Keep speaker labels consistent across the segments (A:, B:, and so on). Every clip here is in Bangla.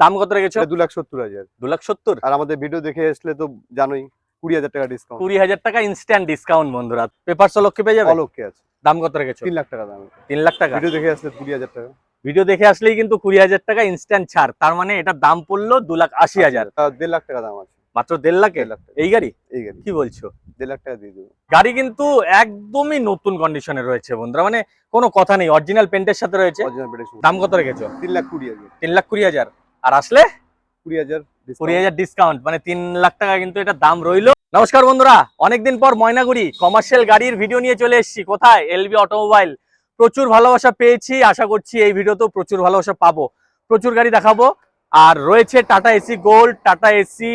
A: দাম কত রেখেছো?
B: 2,70,000।
A: 2,70,000।
B: আর আমাদের ভিডিও দেখে আসলে তো জানোই 20,000 টাকা ডিসকাউন্ট।
A: 20,000 টাকা ইনস্ট্যান্ট ডিসকাউন্ট বন্ধুরা। পেপারস লক্ষ্যে পেয়ে যাবে।
B: অলক্ষ্যে আছে।
A: দাম কত রেখেছো?
B: 3 লাখ টাকা দাম।
A: 3 লাখ টাকা।
B: ভিডিও দেখে আসলে 20,000 টাকা।
A: ভিডিও দেখে আসলেই কিন্তু 20,000 টাকা ইনস্ট্যান্ট ছাড়। তার মানে এটার দাম পড়লো 2,80,000।
B: 1.5 লাখ টাকা দাম আছে।
A: মাত্র 1.5 লাখে
B: 1.5 লাখ টাকা।
A: এই গাড়ি?
B: এই গাড়ি
A: কি বলছো?
B: 1.5 লাখ টাকা দিয়ে দেবো।
A: গাড়ি কিন্তু একদমই নতুন কন্ডিশনে রয়েছে বন্ধুরা, মানে কোনো কথা নেই, অরিজিনাল পেন্টের সাথে রয়েছে।
B: অরিজিনাল পেটের
A: দাম কত রেখেছো?
B: 3,20,000।
A: 3,20,000। আর আসলে
B: 20,000
A: 20,000 ডিসকাউন্ট, মানে 3 লাখ টাকা কিন্তু এটা দাম রইলো। নমস্কার বন্ধুরা, অনেকদিন পর ময়নাগুড়ি কমার্শিয়াল গাড়ির ভিডিও নিয়ে চলে এসেছি। কোথায়? LB automobile. প্রচুর ভালোবাসা পেয়েছি, আশা করছি এই ভিডিওতেও প্রচুর ভালোবাসা পাবো। প্রচুর গাড়ি দেখাবো। আর রয়েছে Tata Ace Gold, Tata Ace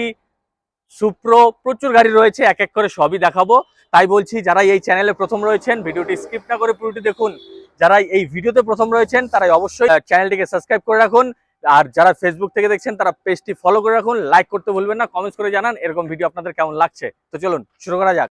A: Supro, প্রচুর গাড়ি রয়েছে, এক এক করে সবই দেখাবো। তাই বলছি, যারা এই চ্যানেলে প্রথম রয়েছেন ভিডিওটি স্কিপ না করে পুরোটি দেখুন। যারা এই ভিডিওতে প্রথম রয়েছেন তারাই অবশ্যই চ্যানেলটিকে সাবস্ক্রাইব করে রাখুন। আর যারা ফেসবুক থেকে দেখছেন তারা পেজটি ফলো করে রাখুন, লাইক করতে ভুলবেন না, কমেন্টস করে জানান এরকম ভিডিও আপনাদের কেমন লাগছে। তো চলুন শুরু করা যাক।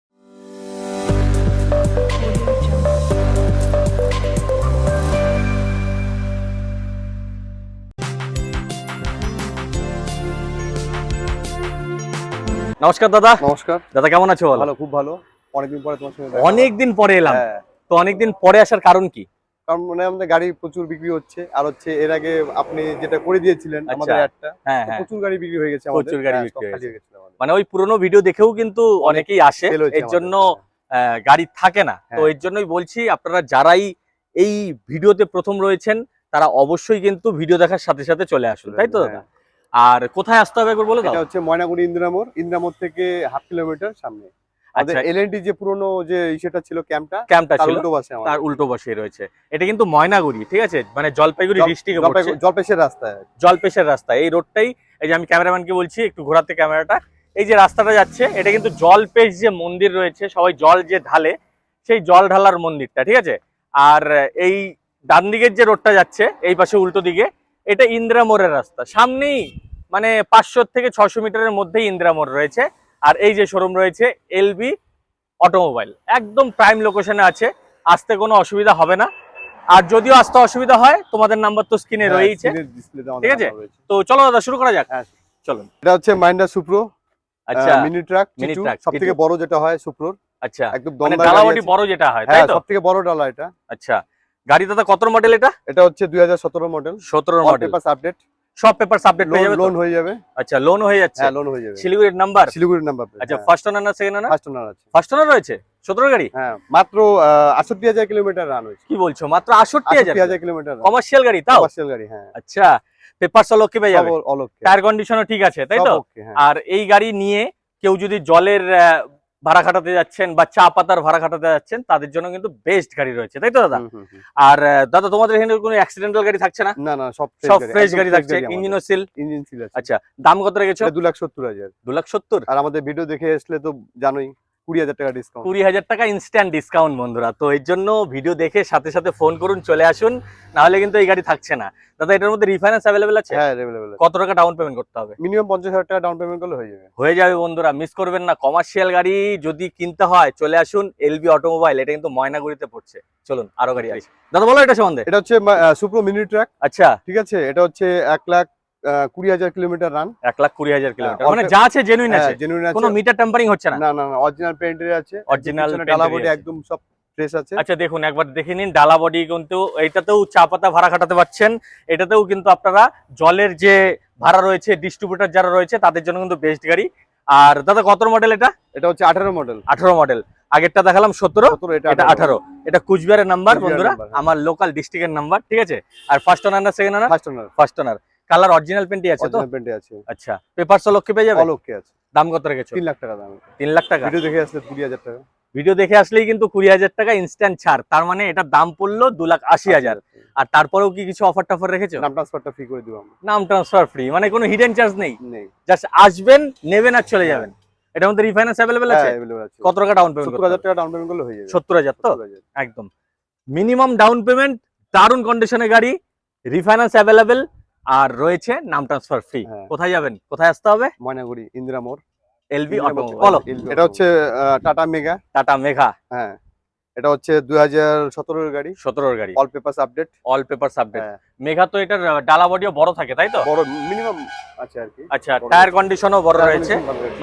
A: নমস্কার দাদা।
B: নমস্কার
A: দাদা কেমন আছো?
B: ভালো, খুব ভালো। অনেকদিন পরে তোমার সঙ্গে
A: অনেকদিন পরে এলাম।
B: হ্যাঁ।
A: তো অনেকদিন পরে আসার কারণ কি?
B: কারণ মানে আমাদের গাড়ি প্রচুর বিক্রি হচ্ছে, আর হচ্ছে এর আগে আপনি যেটা করে দিয়েছিলেন আমাদের অ্যাডটা,
A: হ্যাঁ হ্যাঁ,
B: প্রচুর গাড়ি বিক্রি হয়ে গেছে আমাদের।
A: প্রচুর গাড়ি
B: হ্যাঁ,
A: বিক্রি
B: stock খালি
A: হয়েছে।
B: হয়ে গেছিল আমাদের।
A: মানে ওই পুরনো ভিডিও দেখেও কিন্তু অনেকেই আসে,
B: sell হয়েছে
A: এর জন্য
B: আমাদের।
A: গাড়ি থাকে না। তো
B: হ্যাঁ।
A: এর জন্যই বলছি, আপনারা যারাই এই ভিডিওতে প্রথম রয়েছেন তারা অবশ্যই কিন্তু ভিডিও দেখার সাথে সাথে চলে আসুন, তাই তো দাদা?
B: হ্যাঁ।
A: আর কোথায় আসতে হবে একবার বলে দাও।
B: এটা হচ্ছে ময়নাগুড়ি ইন্দিরামোড়, ইন্দিরামোড় থেকে 1/2 কিলোমিটার সামনে। আমাদের
A: আচ্ছা,
B: এলএনটি যে পুরনো যে সেটা ছিল ক্যাম্পটা
A: ক্যাম্পটা ছিল
B: উল্টো পাশে
A: তার উল্টো পাশেই রয়েছে। এটা কিন্তু ময়নাগুড়ি, ঠিক আছে, মানে জলপাইগুড়ি ডিস্ট্রিক্টে পড়ছে।
B: জলপেশের রাস্তায়।
A: জলপেশের রাস্তা, এই রোডটাই। এই যে আমি ক্যামেরাম্যানকে বলছি একটু ঘোরাতে ক্যামেরাটা। এই যে রাস্তাটা যাচ্ছে এটা কিন্তু জলপেশ যে মন্দির রয়েছে, সবাই জল যে ঢালে, সেই জল ঢালার মন্দিরটা, ঠিক আছে। আর এই ডান দিকের যে রোডটা যাচ্ছে এই পাশে উল্টো দিকে, এটা ইন্দিরা মোড়ের রাস্তা। সামনেই মানে 500 থেকে 600 মিটারের মধ্যেই ইন্দিরা মোড় রয়েছে। আর এই যে শোরুম রয়েছে এলবি অটোমোবাইল, একদম প্রাইম লোকেশনে আছে, আসতে কোনো অসুবিধা হবে না। আর যদিও আসতে অসুবিধা হয়, তোমাদের নাম্বার তো স্ক্রিনে রয়েছে, ঠিক আছে। তো চলো দাদা শুরু করা যাক।
B: হ্যাঁ
A: চলুন।
B: এটা হচ্ছে মাহিন্দ্রা সুপ্রো।
A: আচ্ছা,
B: মিনি ট্রাক,
A: মিনি ট্রাক
B: সবথেকে বড় যেটা হয় সুপ্রোর।
A: আচ্ছা,
B: একদম
A: মানে
B: দমদার
A: ডালা
B: গাড়ি
A: বডি
B: আছে।
A: বড় যেটা হয়, তাই
B: হ্যাঁ,
A: তো?
B: সবথেকে বড় ডালা এটা।
A: আচ্ছা, গাড়ি দাদা কত মডেল এটা?
B: এটা হচ্ছে 2017 মডেল।
A: 17 মডেল।
B: পেপারস আপডেট,
A: সব পেপারস আপডেট হয়ে যাবে তো?
B: লোন হয়ে যাবে।
A: আচ্ছা, লোন হয়ে যাচ্ছে।
B: হ্যাঁ, লোন হয়ে যাবে।
A: শিলিগুড়ির নাম্বার?
B: শিলিগুড়ির নাম্বার।
A: আচ্ছা, ফার্স্ট ওনার না সেকেন্ড ওনার?
B: ফার্স্ট ওনার আছে।
A: ফার্স্ট ওনার রয়েছে 17 গাড়ি?
B: হ্যাঁ, মাত্র 68,000 কিলোমিটার রান হয়েছে।
A: কি বলছো, মাত্র 68,000?
B: 68,000 কিলোমিটার
A: কমার্শিয়াল গাড়ি তাও?
B: কমার্শিয়াল গাড়ি, হ্যাঁ।
A: আচ্ছা, পেপারস অলকে পেয়ে যাবে,
B: অলক্ষ্যে।
A: টায়ার কন্ডিশনও ঠিক আছে, তাই তো?
B: হ্যাঁ।
A: আর এই গাড়ি নিয়ে কেউ যদি জলের ভাড়া খাটাতে যাচ্ছেন বা চা পাতার ভাড়া খাটাতে যাচ্ছেন, তাদের জন্য কিন্তু বেস্ট গাড়ি রয়েছে, তাই তো দাদা? আর দাদা তোমাদের এখানে কোনো অ্যাক্সিডেন্টাল গাড়ি থাকছে না?
B: না না, সব
A: ফ্রেশ গাড়ি থাকছে, ইঞ্জিনও সিল।
B: ইঞ্জিন সিল আছে।
A: আচ্ছা, দাম কত রেখেছো?
B: 2,70,000।
A: 2,70,000।
B: আর আমাদের ভিডিও দেখে আসলে তো জানোই 20,000 টাকা ডিসকাউন্ট।
A: 20,000 টাকা ইনস্ট্যান্ট ডিসকাউন্ট বন্ধুরা। তো এর জন্য ভিডিও দেখে সাথে সাথে ফোন করুন, চলে আসুন, না হলে কিন্তু এই গাড়ি থাকছে না। দাদা এটার মধ্যে রিফাইন্যান্স অ্যাভেলেবেল আছে?
B: হ্যাঁ, অ্যাভেলেবেল আছে।
A: কত টাকা ডাউন পেমেন্ট করতে হবে?
B: মিনিমাম 50,000 টাকা ডাউন পেমেন্ট করলে হয়ে যাবে।
A: হয়ে যাবে বন্ধুরা, মিস করবেন না। কমার্শিয়াল গাড়ি যদি কিনতে হয় চলে আসুন এলবি অটোমোবাইল, এটা কিন্তু ময়নাগুড়িতে পড়ছে। চলুন আরো গাড়ি আছে। দাদা বলো এটা সম্বন্ধে।
B: এটা হচ্ছে সুপ্রো মিনি ট্রাক।
A: আচ্ছা,
B: ঠিক আছে। এটা হচ্ছে 1,20,000 কিলোমিটার রান।
A: 1,20,000 কিলোমিটার, মানে যা আছে জেনুইন আছে,
B: জেনুইন আছে।
A: কোনো মিটার টেম্পারিং হচ্ছে না?
B: না না না, অরিজিনাল পেইন্টের আছে।
A: অরিজিনাল
B: ডালা বডি একদম সব ফ্রেশ আছে।
A: আচ্ছা, দেখুন একবার দেখে নিন ডালা বডি, কিন্তু এটাতেও চা পাতা ভাড়া খাটাতে পারছেন। এটাতেও কিন্তু আপনারা জলের যে ভাড়া রয়েছে, ডিস্ট্রিবিউটর যারা রয়েছে তাদের জন্য কিন্তু বেস্ট গাড়ি। আর দাদা কত মডেল এটা?
B: এটা হচ্ছে 18 মডেল।
A: 18 মডেল। আগেরটা দেখালাম 17, এটা 18। এটা কুচবিহারের নাম্বার বন্ধুরা, আমার লোকাল ডিস্ট্রিক্টের নাম্বার, ঠিক আছে। আর ফার্স্ট ওনার না second owner?
B: First owner.
A: First owner. Colour original পেন্টই আছে তো?
B: অরিজিনাল পেইন্টে আছে।
A: আচ্ছা, পেপারস অলকে পেয়ে যাবে?
B: অলক্ষ্যে আছে।
A: দাম কত রেখেছো?
B: 3 লাখ টাকা দাম।
A: 3 লাখ টাকা।
B: ভিডিও দেখে আসলে 20,000 টাকা।
A: ভিডিও দেখে আসলেই কিন্তু 20,000 টাকা ইনস্ট্যান্ট ছাড়। তার মানে এটার দাম পড়লো 2,80,000। আর তারপরেও কি কিছু অফার টফার রেখেছো?
B: নাম ট্রান্সফারটা ফ্রি করে দিব আমরা।
A: নাম ট্রান্সফার ফ্রি, মানে কোনো হিডেন চার্জ নেই,
B: নেই।
A: জাস্ট আসবেন, নেবেন আর চলে যাবেন। এটার মধ্যে রিফাইন্যান্স অ্যাভেলেবেল আছে?
B: হ্যাঁ, অ্যাভেলেবেল আছে।
A: কত টাকা ডাউন পেমেন্ট?
B: 70,000 টাকা ডাউন পেমেন্ট করলে হয়ে যাবে।
A: 70,000 তো?
B: 70,000
A: একদম মিনিমাম ডাউন পেমেন্ট, দারুণ কন্ডিশনে গাড়ি, রিফাইন্যান্স অ্যাভেলেবেল, আর রয়েছে নাম ট্রান্সফার ফ্রি। কোথায় যাবেন, কোথায় আসতে হবে?
B: ময়নাগুড়ি ইন্দিরা মোড়,
A: এলবি অটোমোবাইল। বলো।
B: এটা হচ্ছে টাটা মেগা।
A: টাটা মেঘা।
B: হ্যাঁ, এটা হচ্ছে 2017 এর গাড়ি,
A: 17 গাড়ি,
B: all papers update.
A: All papers update. Megha তো এটার ডালা বডিও বড় থাকে তাই তো?
B: বড় মিনিমাম আছে আর কি।
A: আচ্ছা, টায়ার কন্ডিশনও বড় রয়েছে,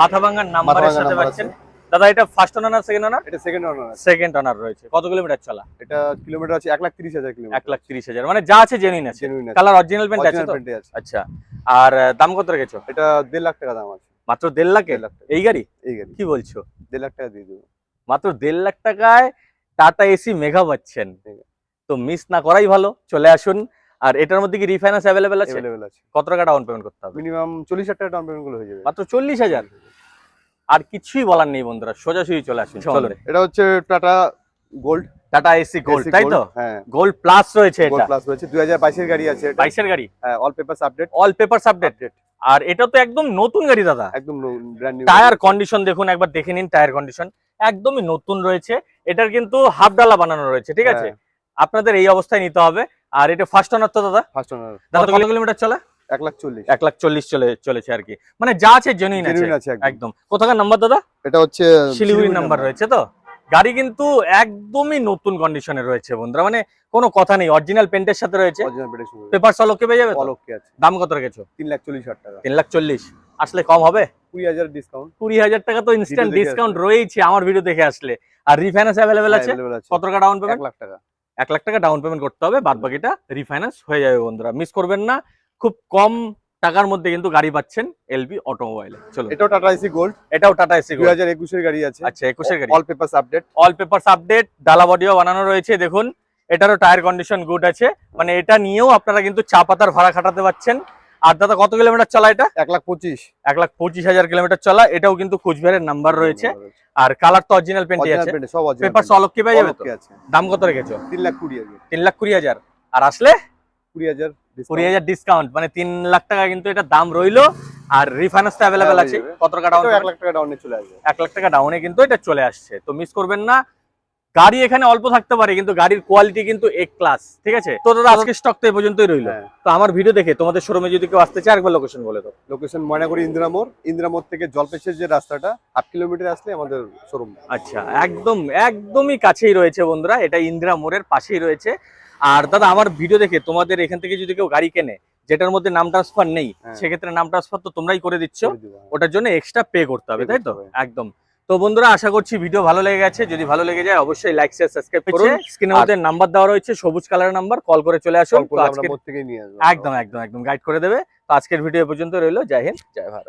A: মাথা ভাঙার নাম্বারের সাথে পাচ্ছেন। দাদা এটা ফার্স্ট ওনার না সেকেন্ড ওনার?
B: এটা সেকেন্ড ওনার।
A: সেকেন্ড ওনার রয়েছে। কত কিলোমিটার চলা?
B: এটা কিলোমিটার আছে 1,30,000 কিলোমিটার।
A: 1,30,000, মানে যা আছে জেনুইন আছে।
B: জেনুইন আছে।
A: কালার অরিজিনাল পেন্ট আছে তো? আচ্ছা, আর দাম কত রেখেছো?
B: এটা 1.5 লাখ টাকা দাম আছে।
A: মাত্র 1.5 লাখে
B: 1.5 লাখ টাকা।
A: এই গাড়ি?
B: এই গাড়ি
A: কি বলছো?
B: 1.5 লাখ টাকা দিয়ে দেবো।
A: মাত্র 1.5 লাখ টাকায় টাটা এসি মেঘা পাচ্ছেন, তো মিস না করাই ভালো। চলে আসুন। আর এটার মধ্যে কি রিফাইন্যান্স অ্যাভেলেবেল আছে?
B: अवेलेबल আছে।
A: কত টাকা ডাউন পেমেন্ট করতে হবে?
B: মিনিমাম 40,000 টাকা ডাউন পেমেন্ট করলে হয়ে যাবে।
A: মাত্র 40,000। আর কিছুই বলার নেই বন্ধুরা, সোজাসুজি চলে আসুন। চলো,
B: এটা হচ্ছে tata gold,
A: Tata Ace gold তাই তো?
B: হ্যাঁ,
A: গোল্ড প্লাস রয়েছে
B: গোল্ড
A: এটা।
B: প্লাস রয়েছে। 2022 এর গাড়ি আছে এটা।
A: 22 এর গাড়ি,
B: হ্যাঁ, all papers update.
A: All papers update. আর এটা তো একদম নতুন গাড়ি দাদা,
B: একদম ব্র্যান্ড নিউ।
A: টায়ার কন্ডিশন দেখুন একবার, দেখে নিন টায়ার কন্ডিশন একদমই নতুন রয়েছে। এটার কিন্তু হাফ ডালা বানানো রয়েছে, ঠিক আছে? আপনাদের এই অবস্থায় নিতে হবে। আর এটা ফার্স্ট ওনার তো দাদা?
B: First owner.
A: দাদা কত কিলোমিটার চলে?
B: 1,40,000।
A: 1,40,000 চলেছে আর কি, মানে যা আছে জেনুইন আছে একদম। কোথাকার নাম্বার দাদা?
B: এটা হচ্ছে
A: শিলিগুড়ির নাম্বার রয়েছে তো। গাড়ি কিন্তু একদমই নতুন কন্ডিশনে রয়েছে বন্ধুরা, মানে কোনো কথা নেই, অরিজিনাল পেন্টের সাথে রয়েছে।
B: অরিজিনাল পেটে শুরু।
A: পেপার সল ওকে পেয়ে যাবে তো?
B: অল ওকে আছে।
A: দাম কত রেখেছো?
B: 3,40,000 টাকা।
A: 3,40,000 আসলে কম হবে?
B: 20,000 ডিসকাউন্ট।
A: 20,000 টাকা তো ইনস্ট্যান্ট ডিসকাউন্ট রয়েছে আমার ভিডিও দেখে আসলে। আর রিফাইন্যান্স অ্যাভেলেবেল আছে? কত টাকা ডাউন পেমেন্ট?
B: 1 লাখ টাকা।
A: 1 লাখ টাকা ডাউন পেমেন্ট করতে হবে, বাদ বাকিটা রিফাইন্যান্স হয়ে যাবে বন্ধুরা। মিস করবেন না, খুব কম টাকার মধ্যে কিন্তু গাড়ি পাচ্ছেন এলবি অটোমোবাইলে। চলো,
B: এটাও টাটা এসি গোল্ড,
A: এটাও টাটা এসি গোল্ড।
B: 2021 এর গাড়ি আছে।
A: আচ্ছা, 21 এর গাড়ি,
B: all papers update.
A: All papers update, ডালা বডিও বানানো রয়েছে দেখুন। এটারও টায়ার কন্ডিশন গুড আছে, মানে এটা নিয়েও আপনারা কিন্তু চা পাতার ভাড়া খাটাতে পারছেন। আর দাদা কত কিলোমিটার চলা এটা?
B: 1,25,000।
A: 1,25,000 কিলোমিটার চলা। এটাও কিন্তু কুচবিহারের নাম্বার রয়েছে। আর কালার তো অরিজিনাল পেন্টই আছে,
B: সব অরিজিনাল।
A: পেপার সল ওকে পেয়ে যাবে তো?
B: আছে।
A: দাম কত রেখেছো?
B: 3,20,000।
A: 3,20,000। আর আসলে
B: 20,000
A: 20,000 ডিসকাউন্ট, মানে 3 লাখ টাকা কিন্তু এটা দাম রইলো। আর রিফাইন্যান্স তো অ্যাভেলেবেল আছে। কত টাকা ডাউন?
B: 1 লাখ টাকা ডাউনে চলে আসবে।
A: 1 লাখ টাকা ডাউনে কিন্তু এটা চলে আসছে, তো মিস করবেন না। গাড়ি এখানে অল্প থাকতে পারে কিন্তু গাড়ির কোয়ালিটি কিন্তু এক ক্লাস, ঠিক আছে? তো দাদা আজকে স্টক তো এই পর্যন্তই রইলো। তো আমার ভিডিও দেখে তোমাদের শোরুমে যদি কেউ আসতে চায়, আরেকবার লোকেশন বলে দাও।
B: লোকেশন ময়নাগুড়ি ইন্দিরা মোড়। ইন্দিরা মোড় থেকে জলপেশের যে রাস্তাটা 8 কিলোমিটার আসলে আমাদের শোরুম।
A: আচ্ছা, একদমই কাছেই রয়েছে বন্ধুরা, এটা ইন্দিরা মোড়ের পাশেই রয়েছে। আর দাদা আমার ভিডিও দেখে তোমাদের এখান থেকে যদি কেউ গাড়ি কেনে যেটার মধ্যে নাম ট্রান্সফার নেই, সেক্ষেত্রে নাম ট্রান্সফার তো তোমরাই করে দিচ্ছ, ওটার জন্য এক্সট্রা পে করতে হবে তাই তো? একদম। তো বন্ধুরা আশা করছি ভিডিও ভালো লেগে গেছে। যদি ভালো লেগে যায় অবশ্যই লাইক শেয়ার সাবস্ক্রাইব করুন। স্ক্রিনের মধ্যে নাম্বার দেওয়া রয়েছে, সবুজ কালারের নাম্বার, কল করে চলে আসুন। একদম গাইড করে দেবে। তো আজকের ভিডিও পর্যন্ত রইলো। জয় হিন্দ, জয় ভারত।